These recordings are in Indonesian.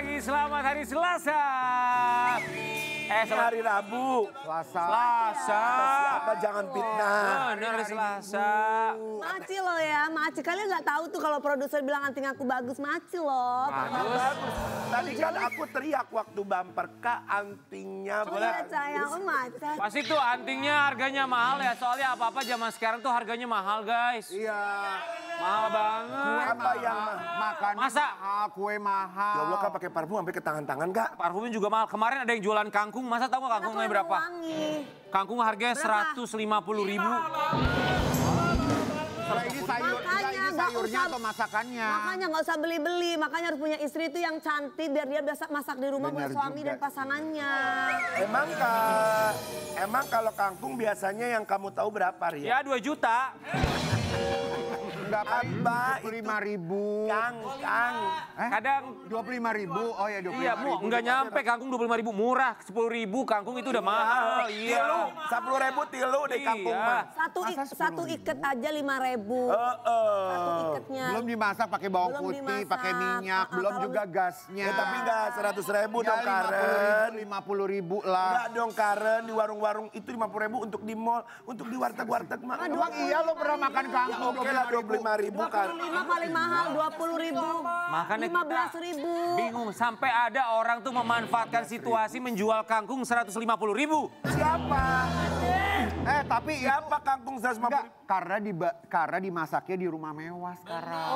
pagi, selamat hari Selasa. Hari Rabu. Selasa. Siapa jangan fitnah. Benar hari Selasa. Maci loh ya, Maci. Kalian nggak tahu tuh kalau produser bilang anting aku bagus, Maci loh. Bagus. Tadi kan aku teriak waktu bumper, Kak antingnya Oh iya sayang, oh Maca. Pasti tuh antingnya harganya mahal ya, soalnya apa-apa zaman sekarang tuh harganya mahal guys. Iya. Mahal banget. Apa yang Makan Masa? mahal, kue mahal. Ya Allah Kak pakai parfum sampai ke tangan-tangan Kak. Parfumnya juga mahal. Kemarin ada yang jualan kangkung, masa tahu nggak kangkungnya berapa? Wangi. Kangkung harganya Berapa? 150.000. Kalau ini sayur, Makanya, ini nggak sayurnya usah- atau masakannya? Makanya nggak usah beli-beli, makanya harus punya istri itu yang cantik biar dia bisa masak di rumah buat Benar suami juga. dan pasangannya. Emang Kak, emang kalau kangkung biasanya yang kamu tahu berapa Ria? Ya 2 juta. Enggak Apa itu? 25.000. Kang. Kadang 25.000. Oh ya 25.000. iya, nggak nyampe kangkung 25.000, murah 10.000 kangkung itu udah mahal. Tilu, Iya. 10.000 tilu di kampung Iya. mah. Satu iket aja 5.000. Satu iketnya. Belum dimasak pakai bawang Belum putih, dimasak. pakai minyak, belum Kalau- juga gasnya. Ya tapi nggak 100.000 Ya, dong Karen. 50.000 lah. Enggak dong Karen, di warung-warung itu 50.000 untuk di mall, untuk di warteg-warteg mah. Emang iya lo pernah makan kangkung? Oke lah 25.000 kan. 25 paling mahal, 20.000. Makanya 15.000. bingung sampai ada orang tuh memanfaatkan situasi menjual kangkung 150.000. Siapa? Tapi Siapa kangkung 150.000? enggak, karena dimasaknya di rumah mewah sekarang.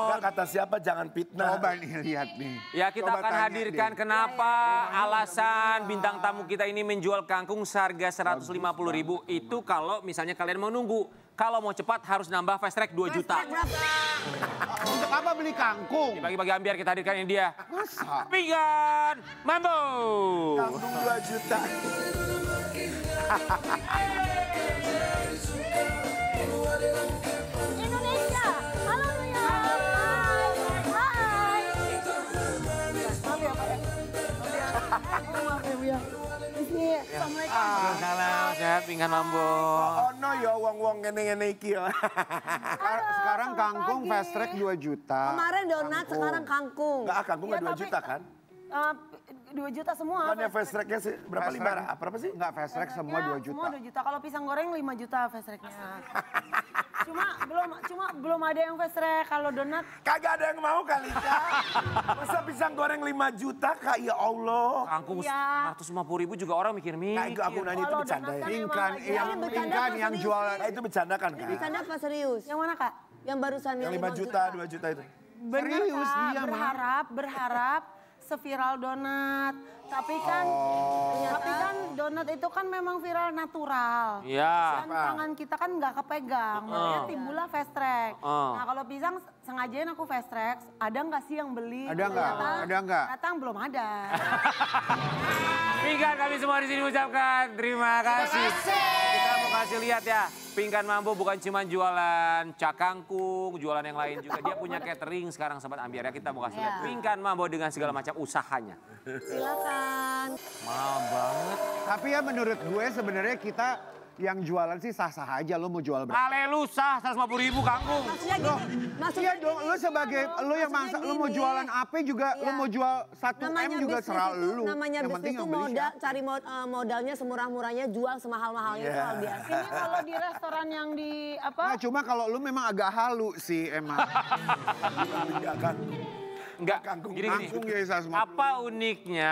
Enggak kata siapa jangan fitnah. Coba nih lihat nih. Ya kita Coba akan tanya hadirkan deh. kenapa alasan bintang tamu kita ini menjual kangkung seharga 150.000 itu kalau misalnya kalian mau nunggu. Kalau mau cepat harus nambah fast track 2 juta. Untuk apa beli kangkung? Bagi-bagi ambiar kita hadirkan ini dia. Masa? Pinggan Mambo. Kangkung 2 juta. Indonesia, halo Nuya. Hai. Assalamualaikum. Salam, sehat Pinggan Mambo. Ono ya wong-wong ngene-ngene iki ya. Sekarang kangkung fast track 2 juta. Kemarin donat, sekarang kangkung. Enggak, kangkung Ya, enggak 2 tapi- juta kan? 2 juta semua. Bukannya fast tracknya sih berapa Fast 5 track. apa sih? Enggak, fast track semua 2 juta. Semua 2 juta. Kalau pisang goreng 5 juta fast tracknya. cuma belum ada yang fast track. Kalau donat Kagak ada yang mau kali Kak. Masa pisang goreng 5 juta Kak? Ya Allah. Kangkung Iya. 150.000 juga orang mikir-mikir. Kagak aku nanya itu Kalau bercanda donat ya. kan Ingkan, emang yang Ini bercanda ingkan apa yang serius jualan. Nah, itu bercanda kan Kak? Bercanda apa serius? yang mana kak? Yang barusan Yang 5 juta, 2 juta itu. Bener Serius kak, dia, Mak. berharap seviral donat. Tapi kan donat itu kan memang viral natural. Iya. Dan tangan kita kan nggak kepegang, makanya timbullah fast track. Nah kalau pisang sengajain aku fast track, ada nggak sih yang beli? Ada nggak? Ternyata Ada nggak? Datang belum ada. Pinggan kami semua di sini ucapkan terima kasih. Kita mau kasih lihat ya, Pinggan Mambo bukan cuma jualan cakangkung, jualan yang lain juga. Dia punya catering sekarang Sobat Ambiar ya. Kita mau kasih lihat Pinggan Mambo dengan segala macam usahanya. Silakan. Mahal banget. Tapi ya menurut gue sebenarnya kita yang jualan sih sah-sah aja. Lo mau jual berapa? Haleluya, 150.000 kangkung. Maksudnya gini, Iya dong, lo sebagai lo yang Maksudnya masak, lo mau gini. jualan apa juga, lo Iya. mau jual 1 M juga bisnis serah itu- lo. Namanya Yang bisnis penting itu yang beli modal, siapa. cari modalnya semurah-murahnya, jual semahal-mahalnya itu hal biasa. Ini kalau di restoran yang di apa? Nah, cuma kalau lo memang agak halu sih emang. Enggak kan? Enggak, Kangkung. gini-gini. Kangkung ya 150. Apa uniknya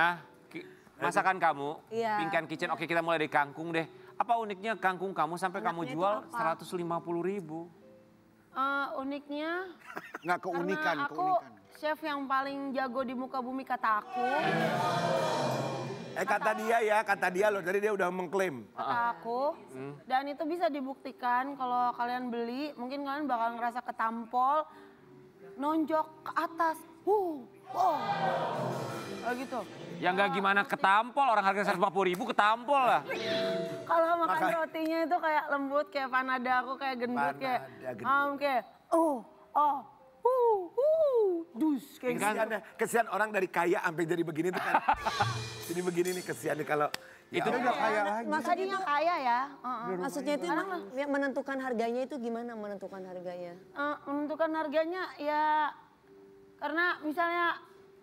masakan kamu, Iya. Pinggan Kitchen, oke kita mulai dari kangkung deh. Apa uniknya kangkung kamu sampai kamu Enaknya jual itu apa? 150.000? Uniknya Nggak keunikan, karena aku keunikan. chef yang paling jago di muka bumi kata aku. Kata dia loh, tadi dia udah mengklaim. Kata aku. Dan itu bisa dibuktikan kalau kalian beli, mungkin kalian bakal ngerasa ketampol, nonjok ke atas. Wow. Oh gitu. Ya nggak gimana ketampol, orang harga 150.000 ketampol lah. Kalau makan rotinya itu kayak lembut, kayak panada aku kayak gendut, kayak kayak dus kayak gitu. Kesian orang dari kaya sampai jadi begini tuh kan. Jadi begini nih kesian nih kalau Itu Udah kaya lagi. Tadinya kaya ya. Maksudnya itu yang menentukan harganya itu gimana menentukan harganya? Menentukan harganya ya Karena misalnya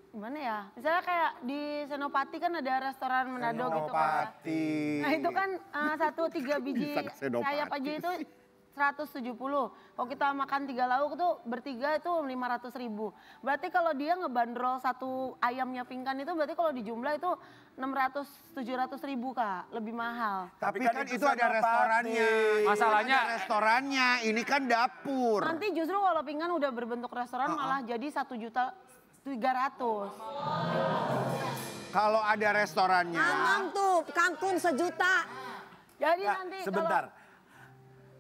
gimana ya? Misalnya kayak di Senopati kan ada restoran Manado gitu kan. Senopati. Nah itu kan satu 3 biji Bisa ke Senopati. sayap aja itu 170. Kalau kita makan 3 lauk tuh bertiga itu 500.000. Berarti kalau dia ngebanderol satu ayamnya Pingkan itu berarti kalau dijumlah itu 600-700.000 Kak, lebih mahal. Tapi kan itu ada restorannya. Masalahnya- Ada restorannya, ini kan dapur. Nanti justru kalau Pingkan udah berbentuk restoran malah jadi 1.300.000. Kalau ada restorannya. Mamang tuh kangkung 1 juta. Jadi Nggak, nanti sebentar.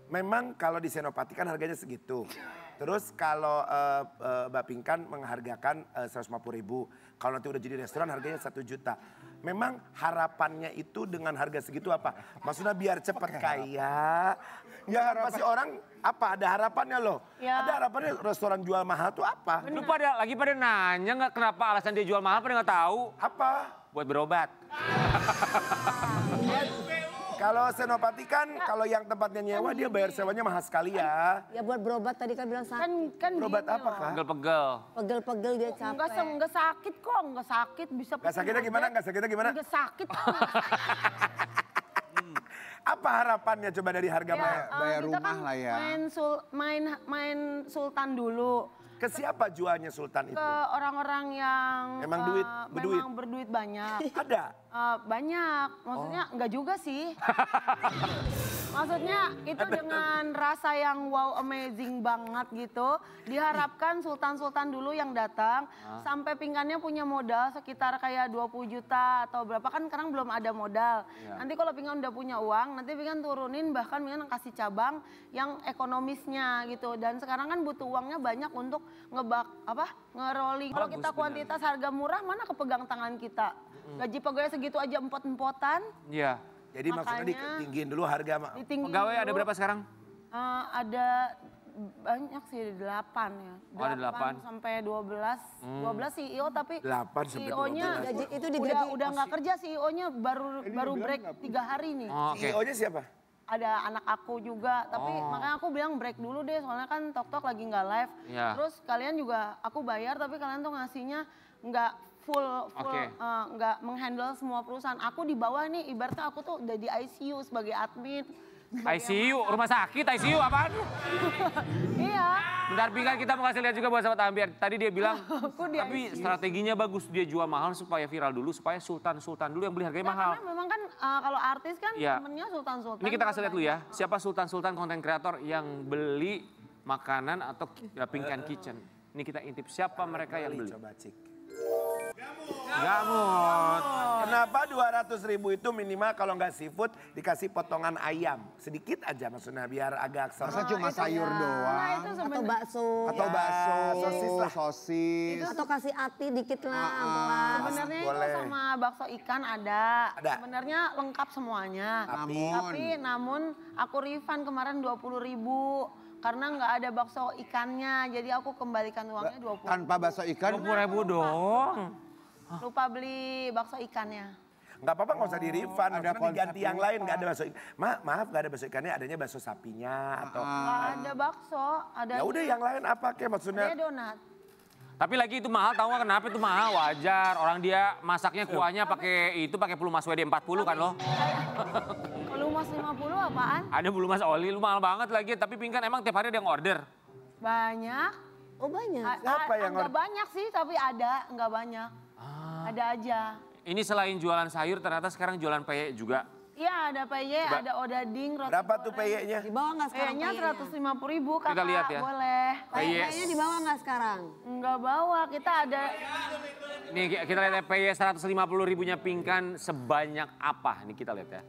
Memang kalau di Senopati kan harganya segitu. Terus kalau Mbak Pingkan menghargakan 150.000. Kalau nanti udah jadi restoran harganya 1 juta. Memang harapannya itu dengan harga segitu apa? Maksudnya biar cepat kaya. Ya pasti orang apa? Ada harapannya loh. Ya. Ada harapannya restoran jual mahal tuh apa? Lu lagi pada nanya nggak kenapa alasan dia jual mahal, pada nggak tahu? Apa? Buat berobat. Kalau Senopati kan kalau yang tempatnya nyewa dia bayar sewanya mahal sekali ya. Ya buat berobat tadi kan bilang sakit. kan Berobat gini apa loh. kak? Pegel-pegel. Pegel-pegel dia capek. Enggak sakit kok, enggak sakit bisa. Gak sakitnya gimana? Gak sakitnya gimana? Enggak sakit. Apa harapannya coba dari harga mahal? bayar kita rumah kan lah ya. main sultan dulu Ke siapa jualnya Sultan itu? ke orang-orang yang Emang berduit? memang berduit banyak. Ada. Banyak, maksudnya enggak juga sih. Maksudnya itu dengan rasa yang wow amazing banget gitu. Diharapkan sultan-sultan dulu yang datang sampai Pingkannya punya modal sekitar kayak 20 juta atau berapa kan sekarang belum ada modal. Nanti kalau Pingkan udah punya uang, nanti Pingkan turunin bahkan Pingkan kasih cabang yang ekonomisnya gitu. Dan sekarang kan butuh uangnya banyak untuk ngerolling. Kalau kita kuantitas harga murah mana kepegang tangan kita. Gaji pegawai segitu aja empot-empotan. Iya. Jadi maksudnya Makanya- ditinggiin dulu harga. Ditinggiin Pegawai ada dulu. berapa sekarang? Ada banyak sih, 8 ya. Oh, ada 8. Sampai 12. 12 CEO tapi 8 sampai CEO-nya 12. Gaji itu digaji. udah nggak kerja, CEO-nya baru break 3 hari nih. Oh, oke. CEO-nya siapa? Ada anak aku juga, tapi makanya aku bilang break dulu deh soalnya kan Tok lagi nggak live. Iya. Terus kalian juga aku bayar tapi kalian tuh ngasihnya nggak full Oke. nggak menghandle semua perusahaan. Aku di bawah nih ibaratnya aku tuh udah di ICU sebagai admin. ICU, rumah sakit, ICU apaan? Iya. Bentar Pingkan, kita mau kasih lihat juga buat sahabat Ambiar. Tadi dia bilang, Aku di tapi strateginya bagus. Dia jual mahal supaya viral dulu, supaya sultan-sultan dulu yang beli harganya mahal. Karena memang kan kalau artis kan Iya. temennya sultan-sultan. Ini kita kasih lihat dulu ya, siapa sultan-sultan konten kreator yang beli makanan atau Pingkan Kitchen. Ini kita intip siapa mereka yang beli. Coba cik. Gamut. Kenapa 200.000 itu minimal kalau nggak seafood dikasih potongan ayam. Sedikit aja maksudnya biar agak Masa serat. cuma sayur Nah doang. itu Atau sebenarnya. bakso. Atau Ya, bakso, sosis lah. sosis. Atau kasih ati dikit lah. pelan. Sebenarnya itu Boleh. sama bakso ikan ada. Ada. Sebenarnya lengkap semuanya. Namun. Namun aku refund kemarin 20.000 karena nggak ada bakso ikannya. Jadi aku kembalikan uangnya 20. Tanpa bakso ikan. 20.000 dong. Lupa beli bakso ikannya. Nggak apa-apa nggak usah di refund, ada maksudnya diganti konsep yang lain nggak ada bakso. Maaf nggak ada bakso ikannya, adanya bakso sapinya atau. Nggak ada bakso, ada. Ya udah yang lain apa kayak maksudnya? Ada donat. Tapi lagi itu mahal, tahu nggak kenapa itu mahal? Wajar, orang dia masaknya kuahnya pakai pelumas WD-40 kan loh. Kalau mas 50 apaan? Ada pelumas oli, lu mahal banget lagi. Tapi Pingkan emang tiap hari ada yang order. Banyak. Oh banyak. Siapa yang Nggak banyak sih, tapi ada, nggak banyak. Ada aja. Ini selain jualan sayur, ternyata sekarang jualan peyek juga. Iya ada peye, ada odading, roti Berapa tuh goreng. peyeknya? Di bawah nggak sekarang Peyeknya peyeknya? 150.000 kakak, Kita lihat ya. boleh. Peye. Peyeknya di bawah nggak sekarang? Enggak bawa, kita ada Nih kita lihat ya, peyek 150.000-nya Pingkan sebanyak apa? Nih kita lihat ya.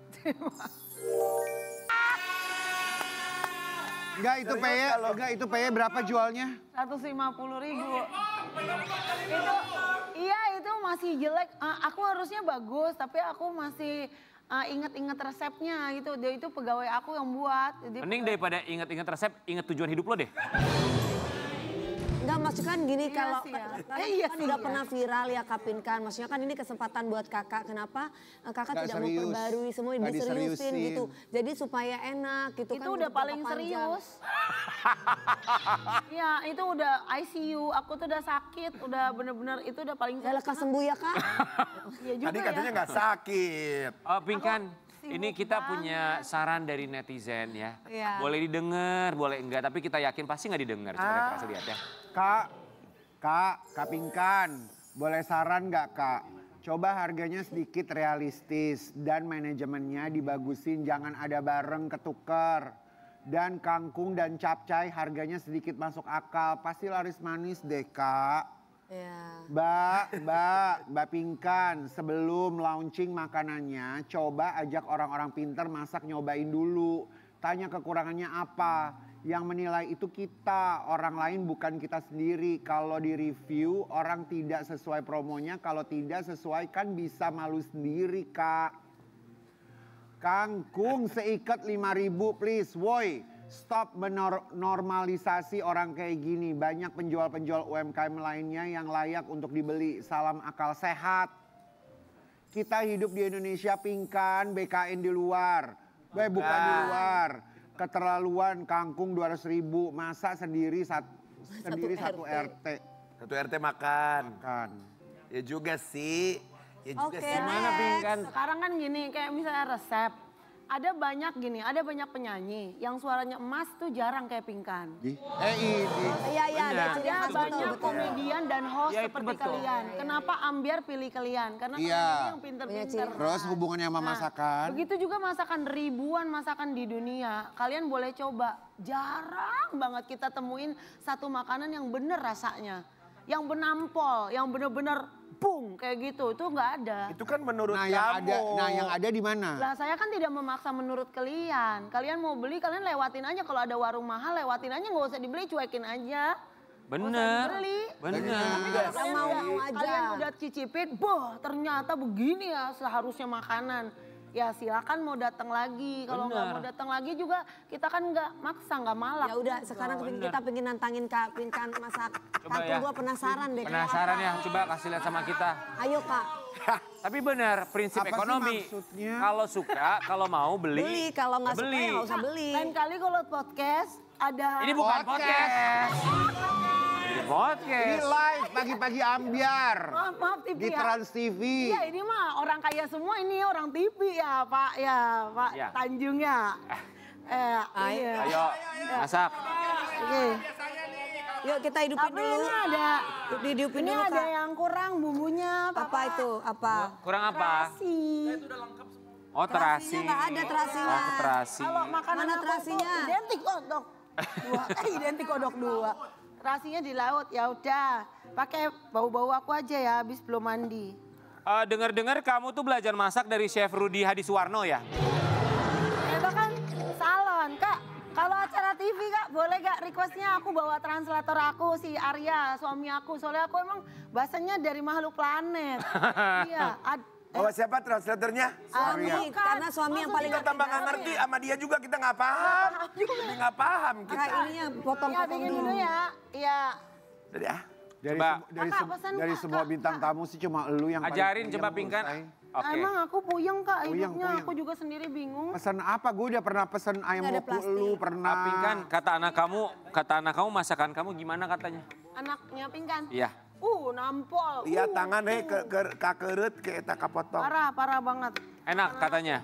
Enggak itu peye berapa jualnya? 150.000. Itu masih jelek. Aku harusnya bagus, tapi aku masih inget-inget resepnya gitu. Dia itu pegawai aku yang buat. Jadi Mending daripada inget-inget resep, inget tujuan hidup lo deh. Enggak, maksudnya kan gini Iya kalau sih ya. kan Iya kan sih udah ya. pernah viral ya Kak Pinkan. Maksudnya kan ini kesempatan buat kakak. Kenapa kakak Nggak tidak serius. memperbarui semua Nggak diseriusin diseriusin. gitu. Jadi supaya enak gitu kan. Itu udah untuk paling jangka panjang. serius. Iya, itu udah ICU. Aku tuh udah sakit, udah bener-bener itu udah paling Ya lekas sembuh ya Kak. Iya juga Tadi ya. katanya nggak sakit. Oh, Pinkan, sibuk ini kita banget. punya saran dari netizen ya. Iya. Boleh didengar, boleh enggak, tapi kita yakin pasti nggak didengar. Coba kita kasih lihat ya. Kak Pinkan, boleh saran nggak Kak? Coba harganya sedikit realistis dan manajemennya dibagusin, jangan ada bareng ketuker. Dan kangkung dan capcay harganya sedikit masuk akal, pasti laris manis deh Kak. Iya. Mbak Pinkan, sebelum launching makanannya, coba ajak orang-orang pinter masak nyobain dulu. Tanya kekurangannya apa. Yang menilai itu kita, orang lain bukan kita sendiri. Kalau di review orang tidak sesuai promonya, kalau tidak sesuai kan bisa malu sendiri Kak. Kangkung seikat 5.000 please, woi. Stop menormalisasi orang kayak gini. Banyak penjual-penjual UMKM lainnya yang layak untuk dibeli. Salam akal sehat. Kita hidup di Indonesia Pinkan, BKN di luar. Bukan di luar. Keterlaluan kangkung 200.000. Masa sendiri satu RT. Satu RT makan. Kan. Ya juga sih. Ya juga Oke, sih. Gimana Pinkan? Sekarang kan gini, kayak misalnya resep. Ada banyak gini, ada banyak penyanyi yang suaranya emas tuh jarang kayak Pinkan. Ini. Iya iya ada Benar. ciri Ada khas betul banyak betul. komedian dan host Ya, itu seperti betul. kalian. Kenapa Ambiar pilih kalian? Karena Iya. kalian ini yang Punya pinter-pinter. ciri Terus hubungannya sama masakan. Begitu juga masakan ribuan masakan di dunia. Kalian boleh coba. Jarang banget kita temuin satu makanan yang bener rasanya. Yang benampol, yang bener-bener bung kayak gitu. Itu nggak ada. Itu kan menurut Nah kamu. yang ada di mana? Lah saya kan tidak memaksa menurut kalian. Kalian mau beli kalian lewatin aja. Kalau ada warung mahal lewatin aja, nggak usah dibeli, cuekin aja. Bener, dibeli. bener. Yang mau aja. Kalian udah cicipin, boh ternyata begini ya seharusnya makanan. Ya silakan mau datang lagi. Kalau nggak Bener. mau datang lagi juga kita kan nggak maksa, nggak malak. Ya udah sekarang kita pengen nantangin Kak Pinkan masak. Coba Kangkung ya. gua penasaran deh. Penasaran ya, coba kasih lihat sama kita. Ayo Kak. Tapi benar, prinsip Apa sih ekonomi. maksudnya? Kalau suka, kalau mau beli. Beli kalau nggak suka beli. ya nggak usah beli. Lain kali kalau podcast ada. Ini bukan Podcast. podcast. Ini Ini podcast. live pagi-pagi Ambiar. Maaf TV Di ya. Trans TV. Iya ini mah orang kaya semua ini orang TV ya Pak Ya. Tanjung ya. Iya. Ayo, masak. Oke. Yuk kita hidupin Tapi dulu. ini ada. Dihidupin Ini dulu ada Kak. yang kurang bumbunya. Apa itu? Apa? Kurang apa? Terasi. Oh, terasi. Terasinya nggak ada terasinya. Oh, terasi. Kalau makanan Mana aku terasinya? tuh identik kodok dua. Identik kodok dua. Terasinya di laut. Ya udah, pakai bau-bau aku aja ya habis belum mandi. Dengar-dengar kamu tuh belajar masak dari Chef Rudy Hadisuwarno ya? Itu kan salon, Kak. Kalau acara TV, Kak, boleh gak requestnya aku bawa translator aku, si Arya, suami aku. Soalnya aku emang bahasanya dari makhluk planet. Iya. Oh siapa translatornya? Suami, Bukan. karena suami yang paling Kita tambah nggak ngerti, sama dia juga kita nggak paham. Jadi nggak paham Kak kita. ininya Ya, potong-potong bikin dulu. dulu ya. Iya. Dari Dari, Coba. Kakak, pesan, dari Kak, semua Kak, bintang Kak. tamu sih cuma elu yang paling Ajarin puyeng coba menurut Pinkan. saya. Oke. Emang aku puyeng, Kak, Puyeng, hidupnya. puyeng. Aku juga sendiri bingung. Pesan apa? Gue udah pernah pesen ayam Nggak ada woku plastik. elu pernah. Pinkan, kata anak kamu masakan kamu gimana katanya? Anaknya Pinkan. Iya. Nampol. Iya tangan kakerut ke eta kapotong. Parah banget. Enak katanya.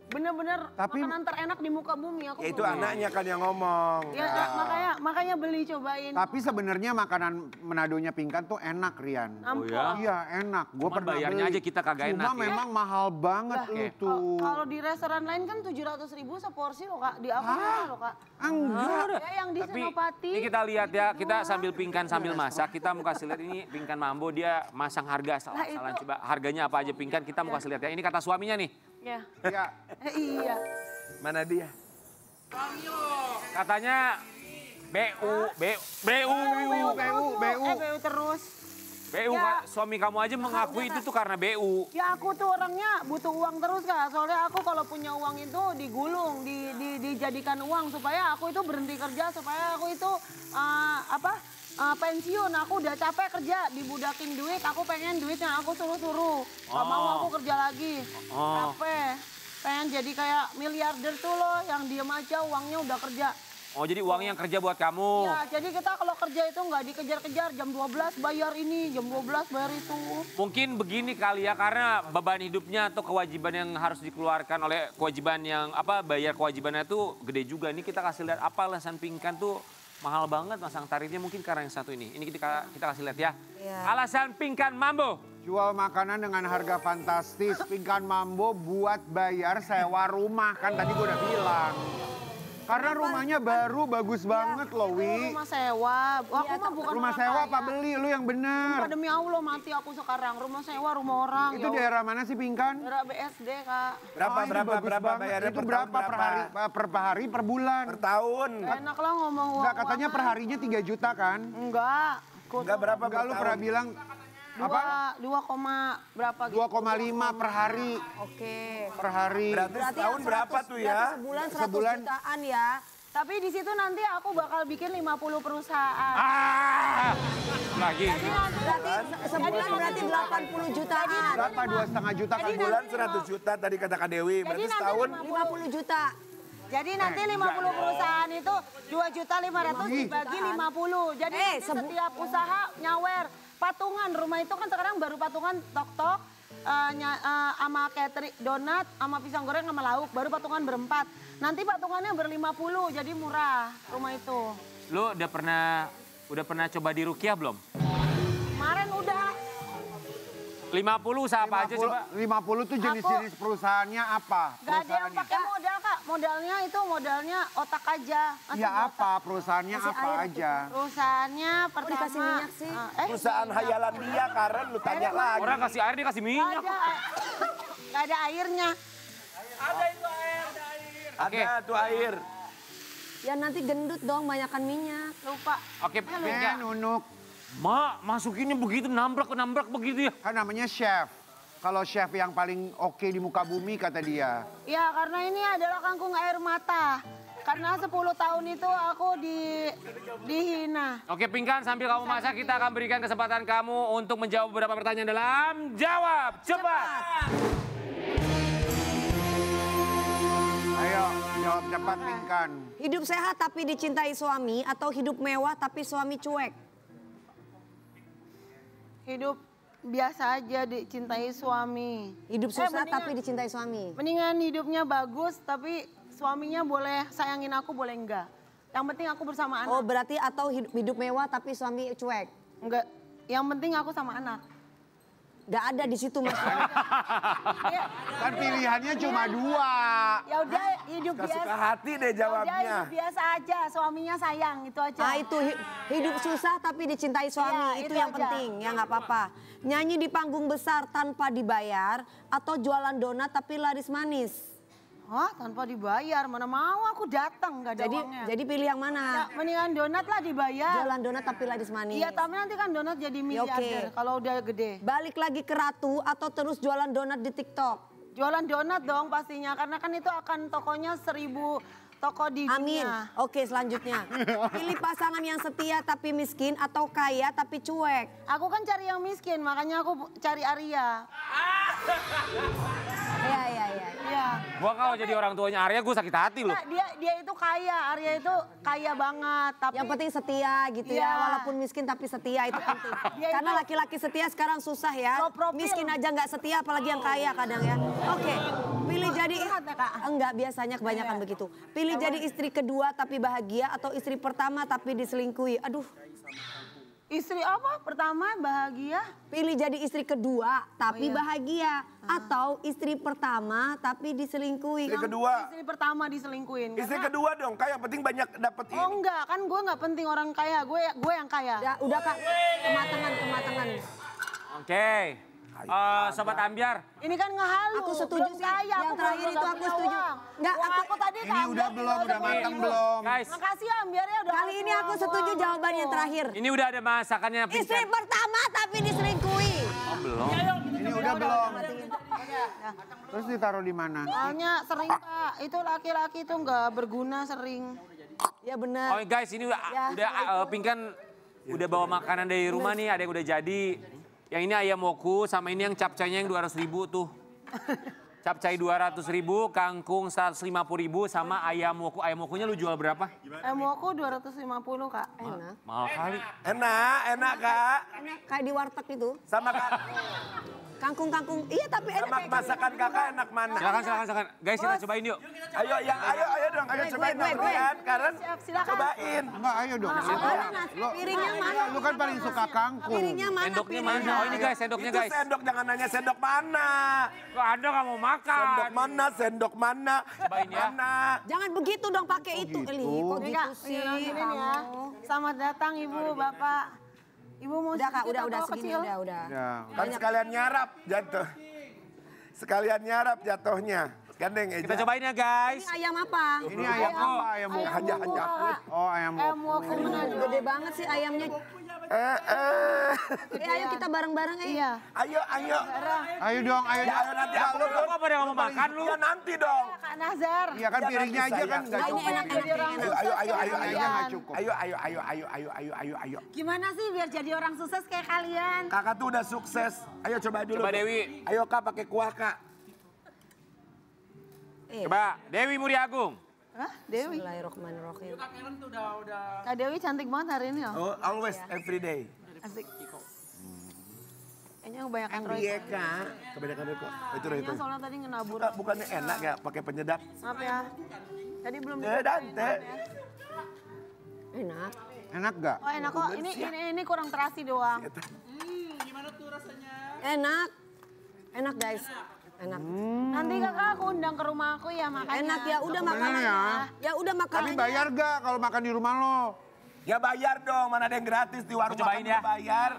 Bener-bener Tapi- makanan terenak di muka bumi. Aku Ya itu belum. anaknya kan yang ngomong. Ya, makanya beli cobain. Tapi sebenarnya makanan Manadonya Pinkan tuh enak, Rian. Nampol. ya? Iya enak. Gue Cuman pernah bayarnya beli. aja kita kagak enak Cuma ya. memang mahal banget Oke. itu. Kalau di restoran lain kan 700.000 seporsi loh, Kak. Di aku mahal loh, Kak. Enggak. Ya yang di Tapi Senopati. ini kita lihat ya, kita sambil Pinkan sambil masak, kita mau kasih lihat ini Pinkan Mambo dia masang harga salah-salah. Coba harganya apa aja Pinkan, kita mau kasih lihat ya. Ini kata suaminya nih. Ya. Ya. Iya. Mana dia? Katanya BU BU terus. BU, Ya. suami kamu aja mengakui itu tuh karena BU. Ya aku tuh orangnya butuh uang terus Kak. Soalnya aku kalau punya uang itu digulung, dijadikan uang supaya aku itu berhenti kerja, supaya aku itu pensiun. Aku udah capek kerja, dibudakin duit, aku pengen duit yang aku suruh-suruh. Gak mau aku kerja lagi, capek. Pengen jadi kayak miliarder tuh loh, yang diem aja uangnya udah kerja. Oh jadi uangnya yang kerja buat kamu. Ya, jadi kita kalau kerja itu nggak dikejar-kejar, jam 12 bayar ini, jam 12 bayar itu. Mungkin begini kali ya, karena beban hidupnya atau kewajiban yang harus dikeluarkan oleh kewajiban yang bayar kewajibannya tuh gede juga. Ini kita kasih lihat apa alasan Pinkan tuh mahal banget masang tarifnya, mungkin karena yang satu ini. Ini kita kasih lihat ya. Alasan Pinkan Mambo. Jual makanan dengan harga fantastis. Pinkan Mambo buat bayar sewa rumah. Kan tadi gue udah bilang. Karena rumahnya baru, bagus banget loh, Wi. Rumah sewa, aku mah bukan Rumah orang sewa kaya. apa beli? Lu yang bener. Sumpah demi Allah mati aku sekarang. Rumah sewa, rumah orang. Itu daerah mana sih, Pinkan? Daerah BSD, Kak. Berapa, Oh, itu berapa, bagus berapa banget. bayarnya Itu per berapa tahun, per hari, per hari, per bulan? Per tahun. Enak lah ngomong uang. Enggak, katanya per harinya 3 juta kan? Enggak. Enggak berapa Enggak, per lu tahun? pernah bilang apa? 2, berapa gitu. 2,5 per hari. Oke. Per hari. Berarti setahun berapa tuh ya? Sebulan 100 Sebulan. jutaan ya. Tapi di situ nanti aku bakal bikin 50 perusahaan. Lagi. Jadi nanti Sebulan berarti 80 jutaan. Berapa? 2,5 juta kan? Sebulan 100 juta tadi kata Kak Dewi. Berarti nanti setahun 50 juta. Jadi nanti 50 perusahaan itu 2.500.000 dibagi 50. Jadi nanti setiap usaha nyawer. Patungan rumah itu kan sekarang baru patungan tok-tok sama catering donat sama pisang goreng sama lauk. Baru patungan berempat. Nanti patungannya ber-50 jadi murah rumah itu. Lu udah pernah coba di Rukiah belum? Kemarin udah. 50 usaha apa aja coba? 50 tuh jenis-jenis perusahaannya apa? Gak ada yang pakai modal Kak. Modalnya otak aja. Masih Ya otak. apa? Perusahaannya apa aja? Perusahaannya pertama. dikasih minyak sih? perusahaan hayalan dia Karen lu tanya lagi. Orang kasih air, dia kasih minyak. Gak ada airnya. Ada tuh air. Ya nanti gendut dong, banyakan minyak. Lupa. Oke, Pinkan. Nunuk. Mak, masukinnya begitu, nambrak begitu ya. Kan namanya chef. Kalau chef yang paling oke di muka bumi kata dia. Ya karena ini adalah kangkung air mata. Karena 10 tahun itu aku dihina. Oke, Pinkan, sambil kamu masak, kita akan berikan kesempatan kamu untuk menjawab beberapa pertanyaan dalam Jawab Cepat. Ayo, jawab cepat Pinkan. Hidup sehat tapi dicintai suami atau hidup mewah tapi suami cuek? Hidup biasa aja dicintai suami. Hidup susah mendingan- tapi dicintai suami. Mendingan hidupnya bagus tapi suaminya boleh sayangin aku boleh enggak. Yang penting aku bersama Oh anak. berarti atau hidup mewah tapi suami cuek? Enggak. Yang penting aku sama anak. Gak ada di situ maksudnya. Ya, Kan pilihannya cuma 2. ya udah hidup Suka biasa. hati deh Ya udah jawabnya. hidup biasa aja, suaminya sayang itu aja. Ah itu hidup susah tapi dicintai suami, Iya, itu itu yang aja. penting, ya nggak apa-apa. Nyanyi di panggung besar tanpa dibayar atau jualan donat tapi laris manis. Hah, tanpa dibayar, mana mau aku datang nggak ada uangnya. Jadi pilih yang Ya, mana? mendingan donat lah dibayar. Jualan donat tapi laris manis. Iya, tapi nanti kan donat jadi miliarder kalau udah gede. Balik lagi ke Ratu atau terus jualan donat di TikTok? Jualan donat dong pastinya, karena kan itu akan tokonya 1000 toko di Amin. dunia. Oke selanjutnya. Pilih pasangan yang setia tapi miskin atau kaya tapi cuek. Aku kan cari yang miskin, makanya aku cari Arya. Iya. Iya. Gua kalau jadi orang tuanya Arya, gue sakit hati loh. Nah, dia itu kaya, Arya itu kaya banget. Tapi Yang penting setia gitu Iya. ya, walaupun miskin tapi setia itu penting. Dia Karena itu- laki-laki setia sekarang susah ya. Low profile. Miskin aja nggak setia, apalagi yang kaya kadang ya. Oke, pilih jadi curhat ya, Kak? enggak biasanya kebanyakan Iya. begitu. Pilih jadi istri kedua tapi bahagia atau istri pertama tapi diselingkuhi. Aduh, istri apa? Pertama bahagia. pilih jadi istri kedua tapi iya. bahagia atau istri pertama tapi diselingkuhi. Istri kedua. Istri pertama diselingkuhin. Istri Karena- kedua dong, Kak, yang penting banyak dapet Oh ini. enggak, kan gue nggak penting orang kaya, gue yang kaya. Udah Kak, kematangan. Oke, Sobat Ambiar. Ini kan ngehalu. Aku setuju sih. Yang terakhir itu aku setuju. Enggak, aku tadi Ini udah belum, udah matang belum? Guys, Makasih ya Ambiar ya udah. Kali ini aku setuju jawaban yang terakhir. ini udah ada masakannya Istri Pinkan. pertama tapi diselingkuhi. Oh, belum. Ini udah belum? Terus ditaruh di mana? Soalnya sering Kak, itu laki-laki itu nggak berguna sering. Ya Oh benar. guys, ini udah Pinkan udah bawa makanan dari rumah nih, ada yang udah jadi. Yang ini ayam woku sama ini yang capcaynya yang 200.000 tuh. Capcay 200.000, kangkung 150.000 sama ayam woku. Ayam wokunya lu jual berapa? Emoku 250 Kak. Enak. Mahal kali. Enak Kak. Kayak di warteg itu. Sama Kak, Kangkung-kangkung. Iya tapi enak sama kayak masakan Kakak enak mana? Silakan. Guys, kita cobain yuk. Ayo dong, ayo cobain gue. Kalian, Karen. Silakan. Cobain. Enggak, ayo dong. piringnya mana? Lu kan paling suka kangkung. Piringnya mana? Sendoknya mana? Oh ini guys, sendoknya Itu guys. sendok, jangan nanya sendok mana. Kok Anda nggak mau makan? Sendok mana? Cobain ya. Mana? Jangan begitu dong pakai itu. gitu? Eli, kok Nih gitu Kak, sih? ini ya. kamu? Selamat datang Ibu, Bapak. Ibu mau Udah Kak, sedikit udah atau segini kecil? udah. Ya. Kan sekalian nyarap jatuh. Sekalian nyarap jatuhnya. Gandeng Eja. Kita cobain ya guys. Ini ayam apa? Ini ayam apa? Ayam woku. Hanya. Oh, ayam Ayam woku. woku mana? Gede banget sih ayamnya. Ayo kita bareng-bareng Iya. Ayo. Ayo dong, ayo. Ya, ayo nanti aku. Lu apa yang mau makan lu? Ya nanti dong. Kak Nazar. Iya kan piringnya aja kan nggak Ini cukup. enak. Ayo. Piringnya nggak cukup. Ayo. Gimana sih biar jadi orang sukses kayak kalian? Kakak tuh udah sukses. Ayo coba dulu. Coba Dewi. Ayo Kak pakai kuah Kak. Coba Dewi Muriagung. Hah? Dewi. Bismillahirrahmanirrahim. Kak Dewi cantik banget hari ini loh. Oh, always every day. Asik. Kayaknya kebanyakan Roy. Iya Kak. Kebanyakan itu. Itu. Kayaknya soalnya tadi ngenabur. Kak, bukannya enak ya pakai penyedap? Maaf ya. Tadi belum Dante. Enak. Enak gak? Oh enak kok. Ini kurang terasi doang. Enak. Enak guys. Enak. Nanti kakak aku undang ke rumah aku ya makanya. Enak ya udah makan ya. Ya udah makan. Tapi bayar gak kalau makan di rumah lo? Ya bayar dong, mana ada yang gratis di warung Cobain makan ya. bayar.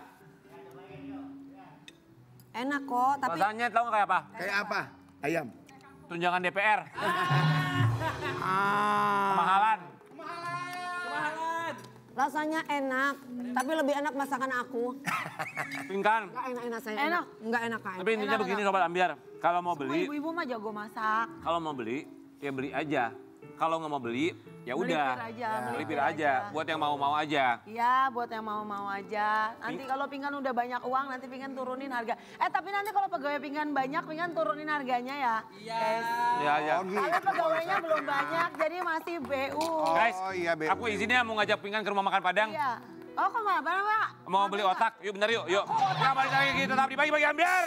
Enak kok tapi Rasanya tau nggak kayak apa? Kayak apa? Ayam. Tunjangan DPR. Kemahalan. rasanya enak. Tapi lebih enak masakan aku. Pinkan. Enggak enak saya. Enak. Enggak enak Kak. Tapi intinya begini Sobat Ambiar. Kalau mau Semua beli, ibu-ibu mah jago masak. kalau mau beli, ya beli aja. Kalau nggak mau beli, ya Melipir udah. aja, Melipir aja. Buat yang mau-mau aja. Iya, buat yang mau-mau aja. Nanti kalau Pingkan udah banyak uang, nanti Pingkan turunin harga. Tapi nanti kalau pegawai Pingkan banyak, Pingkan turunin harganya ya. Iya. Ya, ya. Karena pegawainya belum banyak, jadi masih BU. Guys, iya, BU. aku izinnya mau ngajak Pinkan ke rumah makan Padang. Iya. Oh, kemana Pak? Mau beli otak, yuk bentar yuk. Yuk. Kita balik lagi, tetap di Pagi-Pagi Ambiar.